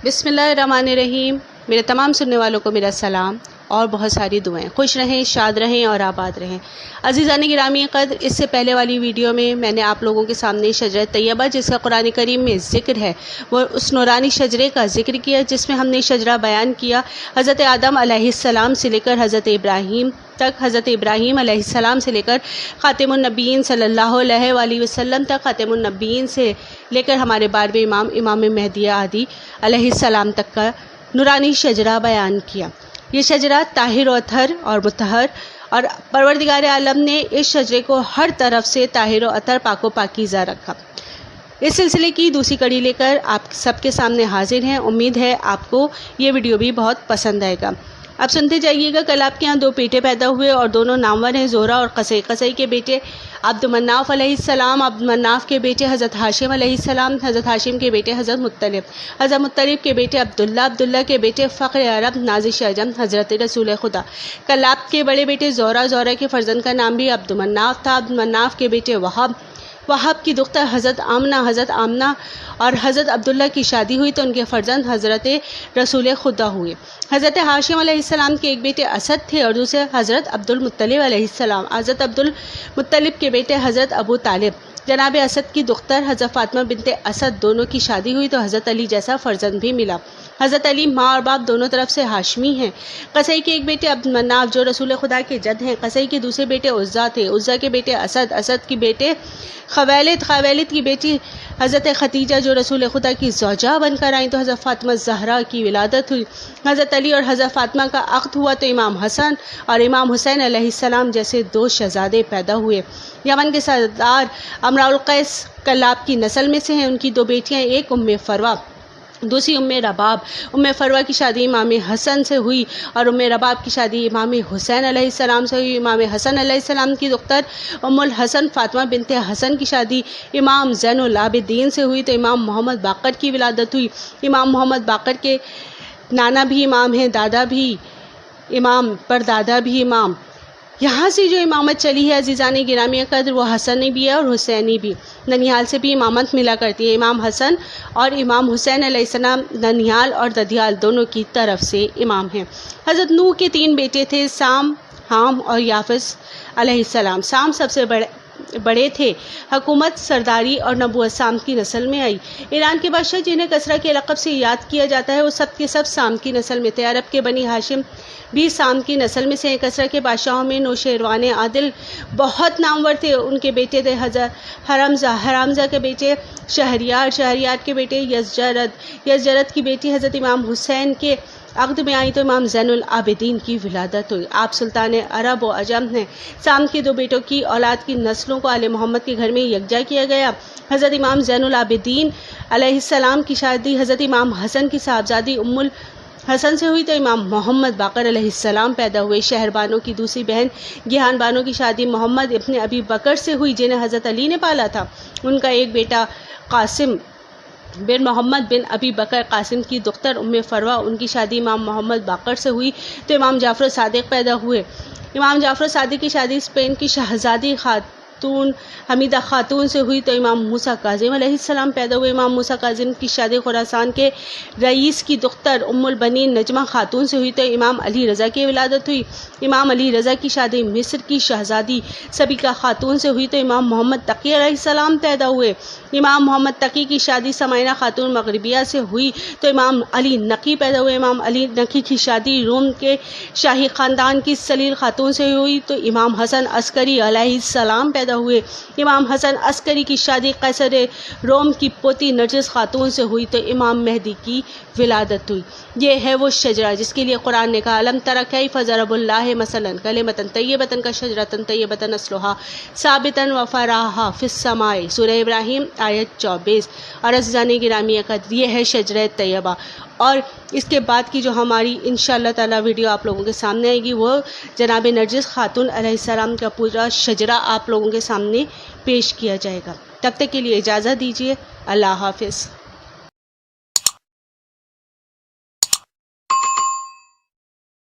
بسم اللہ الرحمن الرحیم۔ میرے تمام سننے والوں کو میرا سلام اور بہت ساری دعائیں۔ خوش رہیں، شاد رہیں اور آباد رہیں۔ عزیزان گرامی قدر، اس سے پہلے والی ویڈیو میں نے آپ لوگوں کے سامنے شجرہ طیبہ جس کا قرآن کریم میں ذکر ہے، وہ اس نورانی شجرے کا ذکر کیا، جس میں ہم نے شجرہ بیان کیا حضرت آدم علیہ السلام سے لے کر حضرت ابراہیم تک، حضرت ابراہیم علیہ السلام سے لے کر خاتم النبیین صلی اللہ علیہ وآلہ وسلم تک، خاتم النبیین سے لے کر ہمارے 12ویں امام امام مہدی عادی علیہ السلام تک کا نورانی شجرہ بیان کیا۔ یہ شجرہ طاہر و اطہر اور مطہر، اور پروردگار عالم نے اس شجرے کو ہر طرف سے طاہر و اطہر، پاک و پاکیزہ رکھا۔ اس سلسلے کی دوسری کڑی لے کر آپ سب کے سامنے حاضر ہیں۔ امید ہے آپ کو یہ ویڈیو بھی بہت پسند آئے گا۔ اب سنتے جائیے گا۔ کل آپ کے یہاں 2 بیٹے پیدا ہوئے اور دونوں نامور ہیں، زہرہ اور قصی۔ قصی کے بیٹے عبد مناف علیہ السلام، عبد مناف کے بیٹے حضرت ہاشم علیہ السلام، حضرت ہاشم کے بیٹے حضرت مطلب، حضرت مطلب کے بیٹے عبداللہ، عبداللہ کے بیٹے فخر عرب نازش عجم حضرت رسول خدا۔ کل آپ کے بڑے بیٹے زہرہ، زہرہ کے فرزند کا نام بھی عبد مناف تھا۔ عبد مناف کے بیٹے وہب، وہب کی دختر حضرت آمنہ اور حضرت عبداللہ کی شادی ہوئی تو ان کے فرزند حضرت رسول خدا ہوئے۔ حضرت ہاشم علیہ السلام کے ایک بیٹے اسد تھے اور دوسرے حضرت عبد المطلب علیہ السلام۔ حضرت عبد المطلب کے بیٹے حضرت ابو طالب۔ جناب اسد کی دختر حضرت فاطمہ بنت اسد دونوں کی شادی ہوئی تو حضرت علی جیسا فرزند بھی ملا۔ حضرت علی ماں اور باپ دونوں طرف سے ہاشمی ہیں۔ قصی کے ایک بیٹے عبد مناف جو رسول خدا کے جد ہیں۔ قصی کے دوسرے بیٹے عزا تھے، عزا کے بیٹے اسد، اسد کی بیٹے خویلد، خویلد کی بیٹی حضرت ختیجہ جو رسول خدا کی زوجہ بن کر آئیں تو حضرت فاطمہ زہرا کی ولادت ہوئی۔ حضرت علی اور حضرت فاطمہ کا عقد ہوا تو امام حسن اور امام حسین علیہ السلام جیسے 2 شہزادے پیدا ہوئے۔ یمن کے سردار امراء القیس کلاب کی نسل میں سے ہیں۔ ان کی 2 بیٹیاں، ایک ام فروا دوسری ام رباب۔ ام فروا کی شادی امام حسن سے ہوئی اور ام رباب کی شادی امام حسین علیہ السلام سے ہوئی۔ امام حسن علیہ السلام کی دختر ام الحسن فاطمہ بنت حسن کی شادی امام زین العابدین سے ہوئی تو امام محمد باقر کی ولادت ہوئی۔ امام محمد باقر کے نانا بھی امام ہیں، دادا بھی امام، پردادا بھی امام۔ یہاں سے جو امامت چلی ہے عزیزان گرامی قدر، وہ حسنی بھی ہے اور حسینی بھی۔ ننیال سے بھی امامت ملا کرتی ہے۔ امام حسن اور امام حسین علیہ السلام ننیال اور ددیال دونوں کی طرف سے امام ہیں۔ حضرت نوح کے 3 بیٹے تھے، سام، حام اور یافس علیہ السلام۔ سام سب سے بڑے تھے۔ حکومت، سرداری اور نبوت سام کی نسل میں آئی۔ ایران کے بادشاہ جنہیں کسریٰ کے لقب سے یاد کیا جاتا ہے، وہ سب کے سب سام کی نسل میں تھے۔ عرب کے بنی ہاشم بھی سام کی نسل میں سے ہیں۔ کسریٰ کے بادشاہوں میں نوشیروان عادل بہت نامور تھے۔ ان کے بیٹے تھے حضرت حرمزہ کے بیٹے شہریار، شہریار کے بیٹے یزجرد کی بیٹی حضرت امام حسین کے عقد میں آئی تو امام زین العابدین کی ولادت ہوئی۔ آپ سلطان عرب و عجم ہیں۔ سام کے 2 بیٹوں کی اولاد کی نسلوں کو آل محمد کے گھر میں یکجا کیا گیا۔ حضرت امام زین العابدین علیہ السلام کی شادی حضرت امام حسن کی صاحبزادی ام الحسن سے ہوئی تو امام محمد باقر علیہ السلام پیدا ہوئے۔ شہر بانو کی دوسری بہن گیہان بانو کی شادی محمد ابن ابی بکر سے ہوئی جنہیں حضرت علی نے پالا تھا۔ ان کا ایک بیٹا قاسم بن محمد بن ابی بکر، قاسم کی دختر ام فروا، ان کی شادی امام محمد باقر سے ہوئی تو امام جعفر صادق پیدا ہوئے۔ امام جعفر صادق کی شادی اسپین کی شہزادی حمیدہ خاتون سے ہوئی تو امام موسیٰ کاظم علیہ السلام پیدا ہوئے۔ امام موسیٰ کاظم کی شادی خراسان کے رئیس کی دختر ام البنین نجمہ خاتون سے ہوئی تو امام علی رضا کی ولادت ہوئی۔ امام علی رضا کی شادی مصر کی شہزادی سبیکہ خاتون سے ہوئی تو امام محمد تقی علیہ السلام پیدا ہوئے۔ امام محمد تقی کی شادی سمائنہ خاتون مغربیہ سے ہوئی تو امام علی نقی پیدا ہوئے۔ امام علی نقی کی شادی روم کے شاہی خاندان کی سلیل خاتون سے ہوئی تو امام حسن عسکری علیہ السلام پیدا ہوئے۔ امام حسن عسکری کی شادی قیصر روم کی پوتی نرجس خاتون سے ہوئی تو امام مہدی کی ولادت ہوئی۔ یہ ہے وہ شجرہ جس کے لیے قرآن نے کہا الم تر کیف ضرب اللہ مثلا کلمۃ طیبۃ کشجرۃ طیبۃ اصلها ثابت وفرعها فی السماء، سورہ ابراہیم آیت 24۔ اور عزیزان گرامی قدر، یہ ہے شجرہ طیبہ، اور اس کے بعد کی جو ہماری انشاءاللہ تعالی ویڈیو آپ لوگوں کے سامنے آئے گی وہ جناب نرجس خاتون علیہ السلام کا پورا شجرہ آپ لوگوں کے سامنے پیش کیا جائے گا۔ تب تک کے لیے اجازت دیجیے، اللہ حافظ۔